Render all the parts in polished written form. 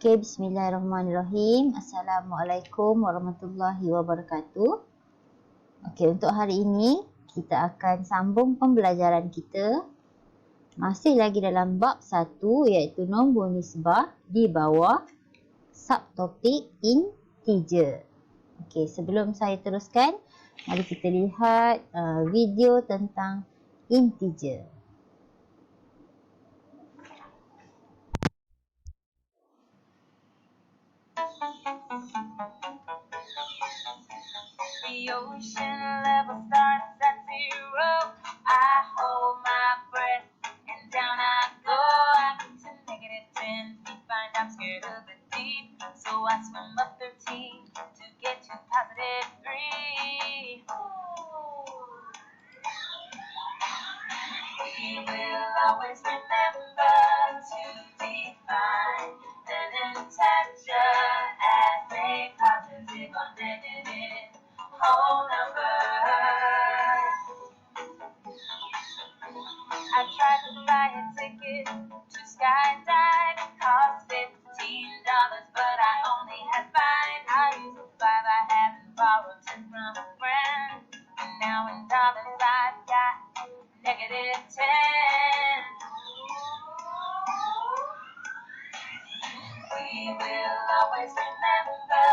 Okay, bismillahirrahmanirrahim. Assalamualaikum warahmatullahi wabarakatuh. Okay, untuk hari ini kita akan sambung pembelajaran kita. Masih lagi dalam bab 1 iaitu nombor nisbah di bawah subtopik integer. Okay, sebelum saya teruskan, mari kita lihat video tentang integer. The ocean level starts at 0. I hold my breath and down I go. I get to -10 to find I'm scared of the deep. So I swim up 13 to get to +3. We will always remember to define an integer as a positive or negative whole number. I tried to buy a ticket to skydive. It cost $15, but I only had 5. I used the 5 I hadn't borrowed 10 from a friend. And now in dollars I've got -10. We will always remember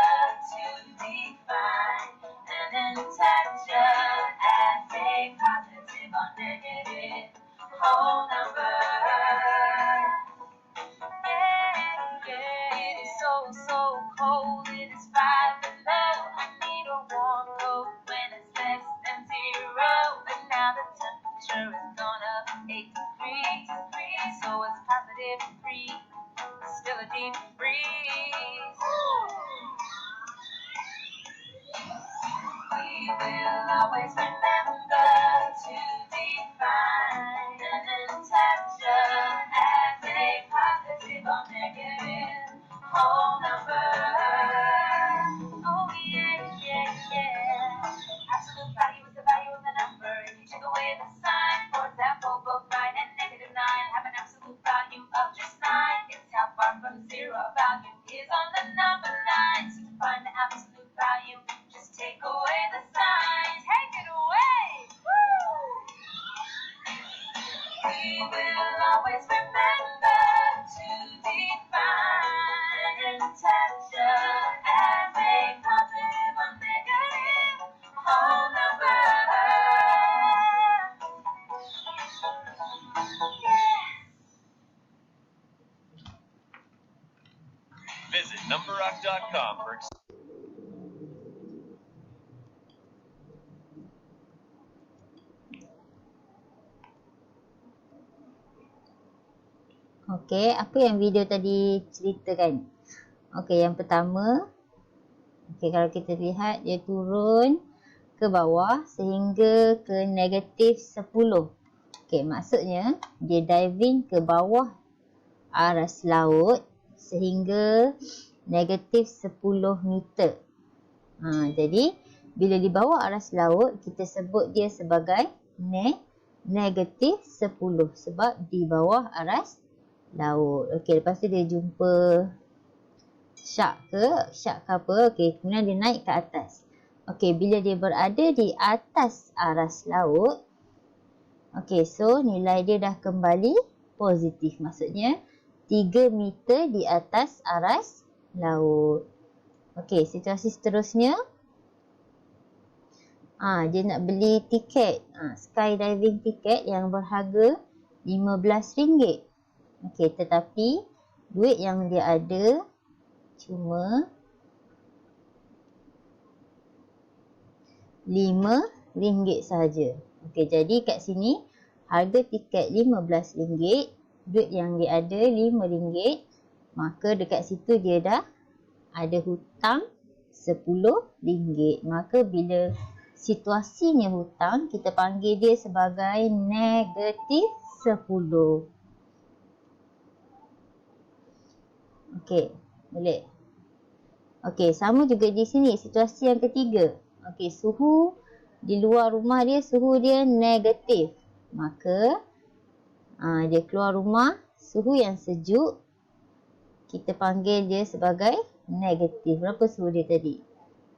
to define an integer as a positive or negative whole number. Yeah, it is so cold. It is 5 below. I need a warm coat when it's less than 0. But now the temperature is gone up 8 degrees, so it's +3. Still a deep breeze. We will always remember to define an integer as a positive or negative whole number. Oh yeah. Absolute value is the value of the number. If you take away the sign, for example, both 9 and -9 have an absolute value of just 9. It's how far from 0 a value is on the number line. So to find the absolute value, just take away the sign. Take it away! Woo! We will always remember to define an integer as a positive or negative whole number. Yeah. Visit numberrock.com for Okey, apa yang video tadi ceritakan? Okey, yang pertama, kalau kita lihat dia turun ke bawah sehingga ke -10. Okey, maksudnya dia diving ke bawah aras laut sehingga -10 meter. Jadi bila di bawah aras laut kita sebut dia sebagai -10 sebab di bawah aras laut. Okey, lepas tu dia jumpa shark ke apa. Okey, kemudian dia naik ke atas. Okey, bila dia berada di atas aras laut, okey, so nilai dia dah kembali positif. Maksudnya 3 meter di atas aras laut. Okey, situasi seterusnya, dia nak beli tiket, skydiving tiket yang berharga RM15. Okey, tetapi duit yang dia ada cuma RM5 sahaja. Okey, jadi kat sini harga tiket RM15, duit yang dia ada RM5, maka dekat situ dia dah ada hutang RM10. Maka bila situasinya hutang, kita panggil dia sebagai -10. Okey, boleh. Okey, sama juga di sini situasi yang ketiga. Okey, suhu di luar rumah dia, suhu dia negatif. Maka dia keluar rumah suhu yang sejuk, kita panggil dia sebagai negatif. Berapa suhu dia tadi?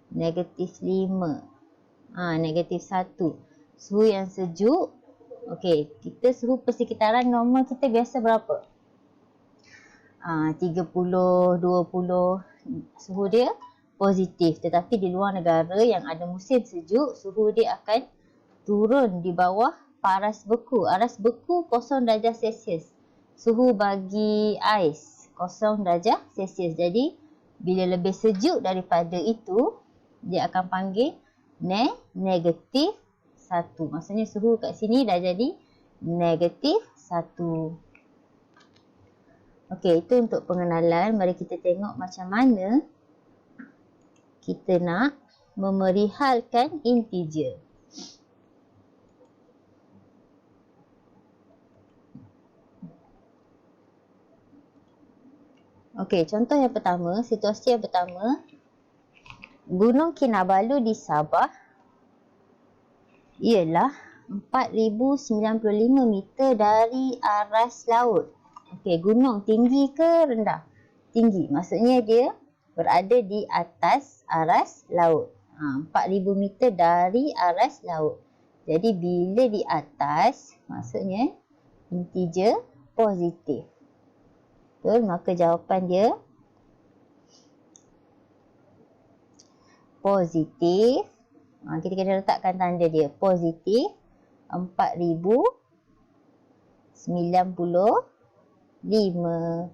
Negatif 5. Negatif 1. Suhu yang sejuk. Okey, kita suhu persekitaran normal kita biasa berapa? 30, 20. Suhu dia positif. Tetapi di luar negara yang ada musim sejuk, suhu dia akan turun di bawah paras beku. Aras beku 0 darjah Celsius. Suhu bagi ais 0 darjah Celsius. Jadi bila lebih sejuk daripada itu, dia akan panggil negatif 1. Maksudnya suhu kat sini dah jadi negatif 1. Okey, itu untuk pengenalan. Mari kita tengok macam mana kita nak memerihalkan integer. Okey, contoh yang pertama, situasi yang pertama. Gunung Kinabalu di Sabah ialah 4095 meter dari aras laut. Okey, gunung tinggi ke rendah? Tinggi. Maksudnya dia berada di atas aras laut. 4000 meter dari aras laut. Jadi bila di atas, maksudnya integer positif. Betul, maka jawapan dia positif. Kita kena letakkan tanda dia. Positif 4095.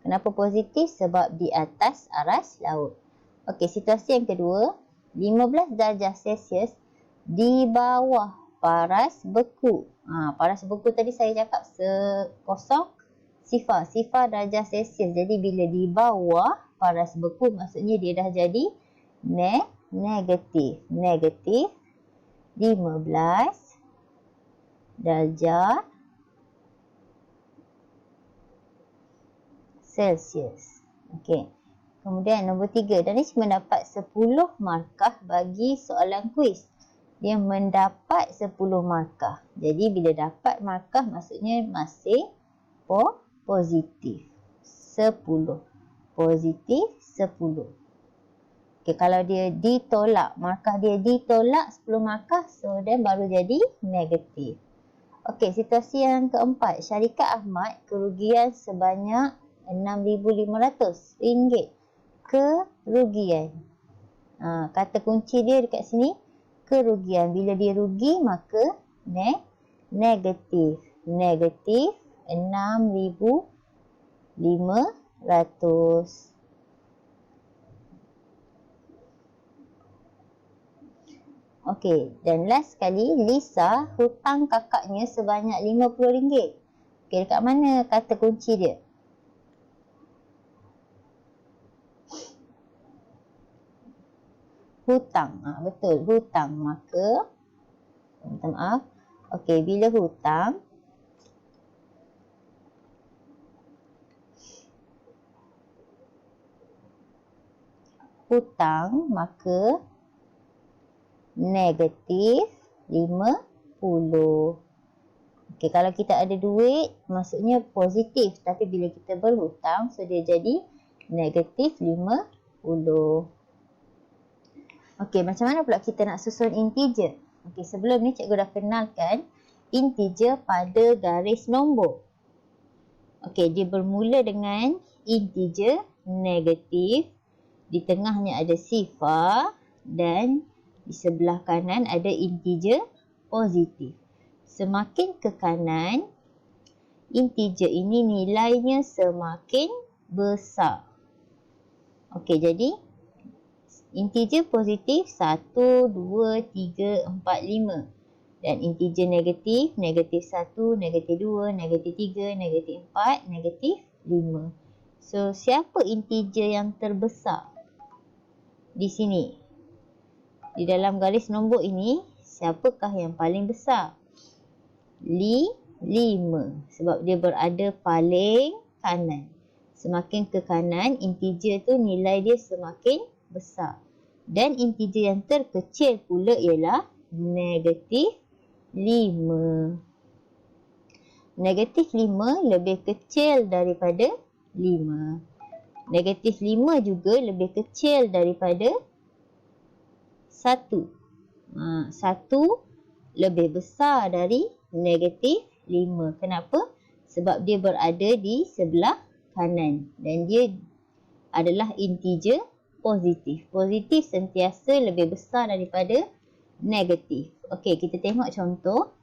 Kenapa positif? Sebab di atas aras laut. Okey, situasi yang kedua. 15 darjah Celsius di bawah paras beku. Paras beku tadi saya cakap 0 sifar darjah Celsius. Jadi bila di bawah paras beku, maksudnya dia dah jadi negatif 15 darjah Celsius. Okey. Kemudian nombor 3, Danish mendapat 10 markah bagi soalan kuis. Dia mendapat 10 markah. Jadi bila dapat markah maksudnya masih positif. 10. Positif 10. Okay, kalau dia ditolak, markah dia ditolak 10 markah, so then baru jadi negatif. Okey, situasi yang keempat. Syarikat Ahmad kerugian sebanyak RM6,500. Kerugian. Kata kunci dia dekat sini, kerugian. Bila dia rugi, maka negatif. Negatif 6,500. Okey, dan last sekali, Lisa hutang kakaknya sebanyak RM50. Okey, dekat mana kata kunci dia? Hutang. Betul, hutang. Maka, minta maaf. Okey, bila hutang, maka negatif 50. Okey, kalau kita ada duit, maksudnya positif. Tapi bila kita berhutang, so dia jadi negatif 50. Okey, macam mana pula kita nak susun integer? Okey, sebelum ni cikgu dah kenalkan integer pada garis nombor. Okey, dia bermula dengan integer negatif. Di tengahnya ada sifar dan di sebelah kanan ada integer positif. Semakin ke kanan, integer ini nilainya semakin besar. Okey, jadi integer positif 1, 2, 3, 4, 5. Dan integer negatif, negatif 1, negatif 2, negatif 3, negatif 4, negatif 5. So, siapa integer yang terbesar di sini? Di dalam garis nombor ini, siapakah yang paling besar? 5. Sebab dia berada paling kanan. Semakin ke kanan, integer tu nilai dia semakin besar. Dan integer yang terkecil pula ialah negatif 5. Negatif 5 lebih kecil daripada 5. Negatif 5 juga lebih kecil daripada 1. 1 lebih besar dari negatif 5. Kenapa? Sebab dia berada di sebelah kanan dan dia adalah integer positif. Positif sentiasa lebih besar daripada negatif. Okey, kita tengok contoh.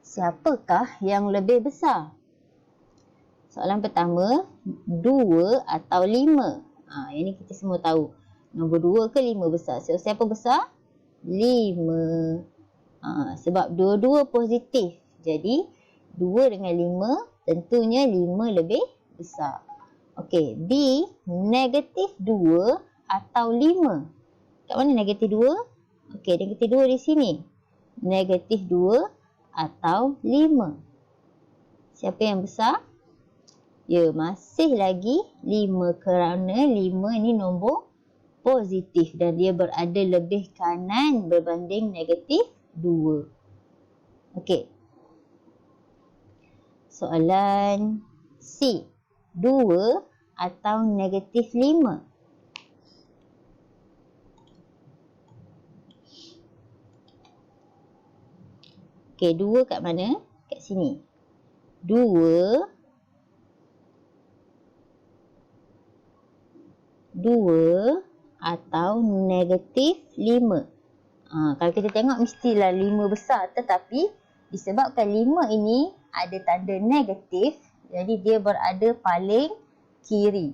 Siapakah yang lebih besar? Soalan pertama, 2 atau 5? Yang ni kita semua tahu. Nombor 2 ke 5 besar? So, siapa besar? 5. Sebab dua-dua positif. Jadi, 2 dengan 5, tentunya 5 lebih besar. Okey, B, negatif 2 atau 5? Kat mana negatif 2? Okey, negatif 2 di sini. Negatif 2 atau 5? Siapa yang besar? Ya, masih lagi 5 kerana 5 ni nombor positif dan dia berada lebih kanan berbanding negatif 2. Okey. Soalan C. 2 atau negatif 5? Okey, 2 kat mana? Kat sini. 2 atau negatif 5. Kalau kita tengok mestilah 5 besar, tetapi disebabkan 5 ini ada tanda negatif, jadi dia berada paling kiri.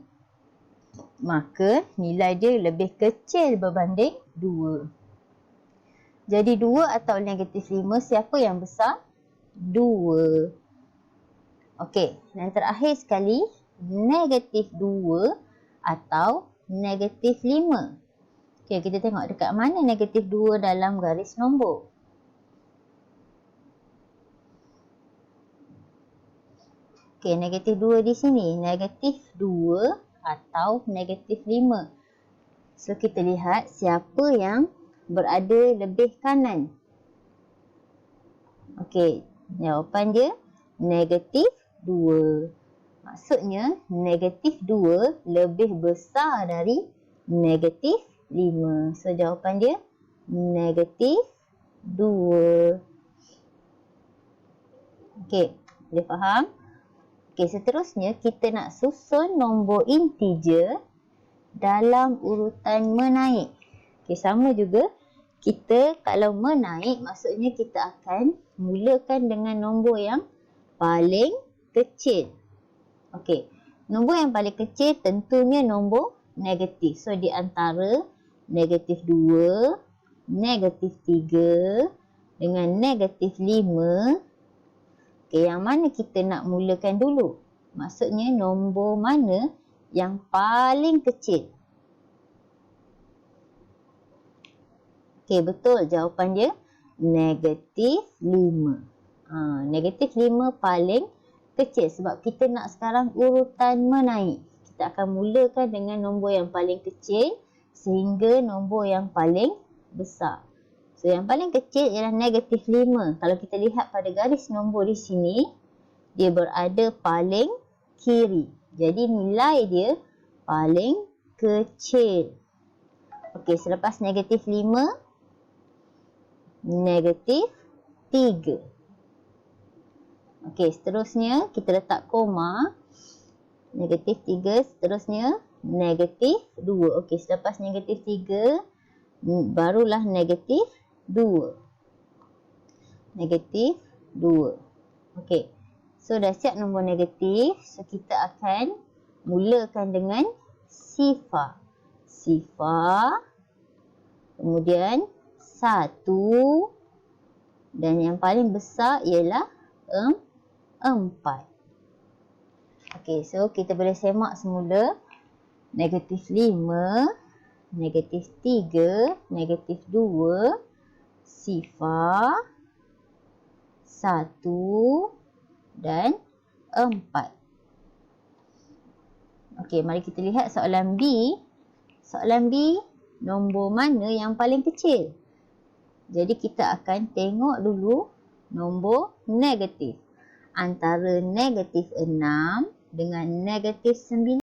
Maka nilai dia lebih kecil berbanding 2. Jadi 2 atau negatif 5, siapa yang besar? 2. Okey, yang terakhir sekali, negatif 2 atau negatif 5. Okey, kita tengok dekat mana negatif 2 dalam garis nombor. Okey, negatif 2 di sini. Negatif 2 atau negatif 5. So, kita lihat siapa yang berada lebih kanan. Okey, jawapan dia negatif 2. Maksudnya, negatif 2 lebih besar dari negatif 5. So, jawapan dia negatif 2. Okey, boleh faham? Okey, seterusnya kita nak susun nombor integer dalam urutan menaik. Okey, sama juga. Kita kalau menaik, maksudnya kita akan mulakan dengan nombor yang paling kecil. Okey, nombor yang paling kecil tentunya nombor negatif. So, di antara negatif 2, negatif 3 dengan negatif 5, okey, yang mana kita nak mulakan dulu? Maksudnya nombor mana yang paling kecil? Okey, betul. Jawapan dia negatif 5. Negatif 5 paling kecil sebab kita nak sekarang urutan menaik. Kita akan mulakan dengan nombor yang paling kecil sehingga nombor yang paling besar. So, yang paling kecil ialah negatif 5. Kalau kita lihat pada garis nombor di sini, dia berada paling kiri. Jadi, nilai dia paling kecil. Okey, selepas negatif 5, negatif 3. Okey, seterusnya kita letak koma. Negatif 3, seterusnya negatif 2. Okey, selepas negatif 3, barulah negatif 2. Negatif 2. Okey, so dah siap nombor negatif. So, kita akan mulakan dengan sifar. Sifar, kemudian 1 dan yang paling besar ialah 4. Okey, so kita boleh semak semula. Negatif 5, negatif 3, negatif 2, sifar, 1 dan 4. Okey, mari kita lihat soalan B. Soalan B, nombor mana yang paling kecil? Jadi kita akan tengok dulu nombor negatif. Antara negatif 6 dengan negatif 9.